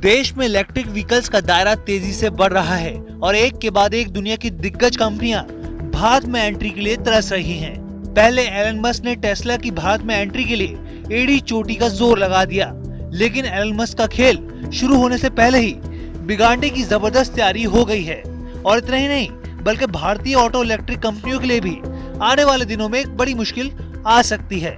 देश में electric vehicles का दायरा तेजी से बढ़ रहा है और एक के बाद एक दुनिया की दिग्गज कंपनियां भारत में एंट्री के लिए तरस रही हैं। पहले एलन मस्क ने टेस्ला की भारत में एंट्री के लिए एड़ी चोटी का जोर लगा दिया, लेकिन एलन मस्क का खेल शुरू होने से पहले ही बिगाड़ने की जबरदस्त तैयारी हो गई है। और इतना ही नहीं, बल्कि भारतीय ऑटो इलेक्ट्रिक कंपनियों के लिए भी आने वाले दिनों में एक बड़ी मुश्किल आ सकती है।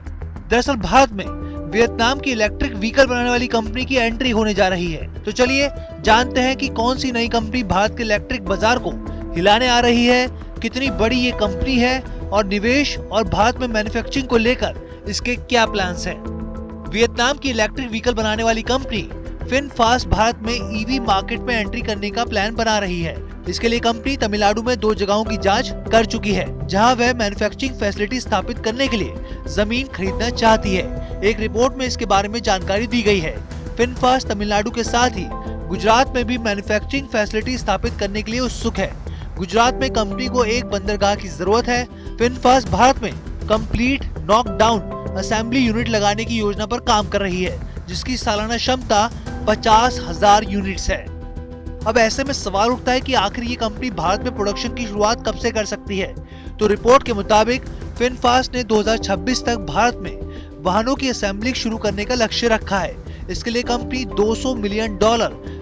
दरअसल भारत में वियतनाम की इलेक्ट्रिक व्हीकल बनाने वाली कंपनी की एंट्री होने जा रही है। तो चलिए जानते हैं कि कौन सी नई कंपनी भारत के इलेक्ट्रिक बाजार को हिलाने आ रही है, कितनी बड़ी ये कंपनी है और निवेश और भारत में मैन्युफैक्चरिंग को लेकर इसके क्या प्लान्स हैं। वियतनाम की इलेक्ट्रिक व्हीकल बनाने वाली कंपनी फिनफास्ट भारत में ईवी मार्केट में एंट्री करने का प्लान बना रही है। इसके लिए कंपनी तमिलनाडु में 2 जगहों की जांच कर चुकी है, जहां वह मैन्युफैक्चरिंग फैसिलिटी स्थापित करने के लिए जमीन खरीदना चाहती है। एक रिपोर्ट में इसके बारे में जानकारी दी गई है। फिनफास्ट तमिलनाडु के साथ ही गुजरात में भी मैन्युफैक्चरिंग फैसिलिटी स्थापित करने के लिए उत्सुक है। गुजरात में कंपनी को एक बंदरगाह की जरूरत है। फिनफास्ट भारत में कंप्लीट नॉकडाउन असेंबली यूनिट लगाने की योजना पर काम कर रही है, जिसकी सालाना क्षमता 50,000 यूनिट्स है। अब ऐसे में सवाल उठता है कि आखिर ये कंपनी भारत में प्रोडक्शन की शुरुआत कब से कर सकती है। तो रिपोर्ट के मुताबिक फिनफास्ट ने 2026 तक भारत में वाहनों की असेंबली शुरू करने का लक्ष्य रखा है। इसके लिए कंपनी $200 मिलियन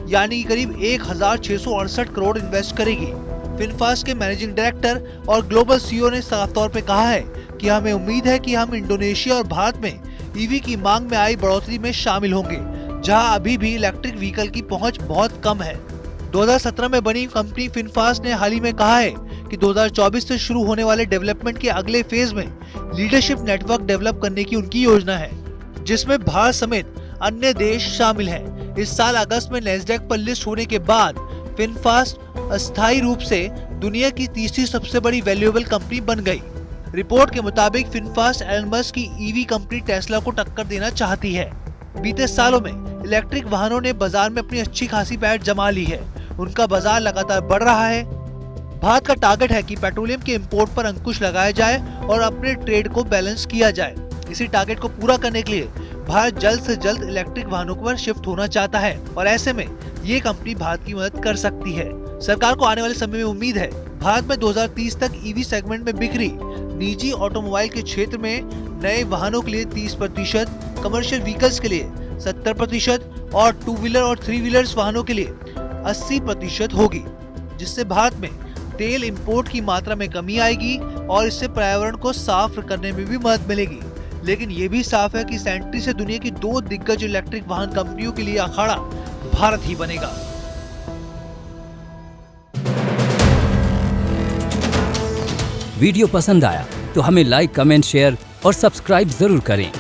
यानी करीब 1,668 करोड़ इन्वेस्ट करेगी। फिनफास्ट के मैनेजिंग डायरेक्टर और ग्लोबल सीईओ ने साफ तौर पे कहा है कि हमें उम्मीद है कि हम इंडोनेशिया और भारत में ईवी की मांग में आई बढ़ोतरी में शामिल होंगे, जहां अभी भी इलेक्ट्रिक व्हीकल की पहुंच बहुत कम है। 2017 में बनी कंपनी फिनफास्ट ने हाल ही में कहा है कि 2024 से शुरू होने वाले डेवलपमेंट के अगले फेज में लीडरशिप नेटवर्क डेवलप करने की उनकी योजना है, जिसमें भारत समेत अन्य देश शामिल हैं। इस साल अगस्त में नैस्डैक पर लिस्ट होने के बाद फिनफास्ट अस्थायी रूप से दुनिया की तीसरी सबसे बड़ी वैल्यूएबल कंपनी बन गई। रिपोर्ट के मुताबिक फिनफास्ट एलन मस्क की ईवी कंपनी टेस्ला को टक्कर देना चाहती है। बीते सालों में इलेक्ट्रिक वाहनों ने बाजार में अपनी अच्छी खासी पैठ जमा ली है। उनका बाजार लगातार बढ़ रहा है। भारत का टारगेट है कि पेट्रोलियम के इंपोर्ट पर अंकुश लगाया जाए और अपने ट्रेड को बैलेंस किया जाए। इसी टारगेट को पूरा करने के लिए भारत जल्द से जल्द इलेक्ट्रिक वाहनों पर शिफ्ट होना चाहता है और ऐसे में ये कंपनी भारत की मदद कर सकती है। सरकार को आने वाले समय में उम्मीद है भारत में 2030 तक ईवी सेगमेंट में बिक्री, निजी ऑटोमोबाइल के क्षेत्र में नए वाहनों के लिए 30%, कमर्शियल व्हीकल्स के लिए 70% और 2 व्हीलर और 3 व्हीलर्स वाहनों के लिए 80% होगी, जिससे भारत में तेल इंपोर्ट की मात्रा में कमी आएगी और इससे पर्यावरण को साफ करने में भी मदद मिलेगी। लेकिन ये भी साफ है कि इस एंट्री से दुनिया की 2 दिग्गज इलेक्ट्रिक वाहन कंपनियों के लिए अखाड़ा भारत ही बनेगा। वीडियो पसंद आया तो हमें लाइक, कमेंट, शेयर और सब्सक्राइब जरूर करें।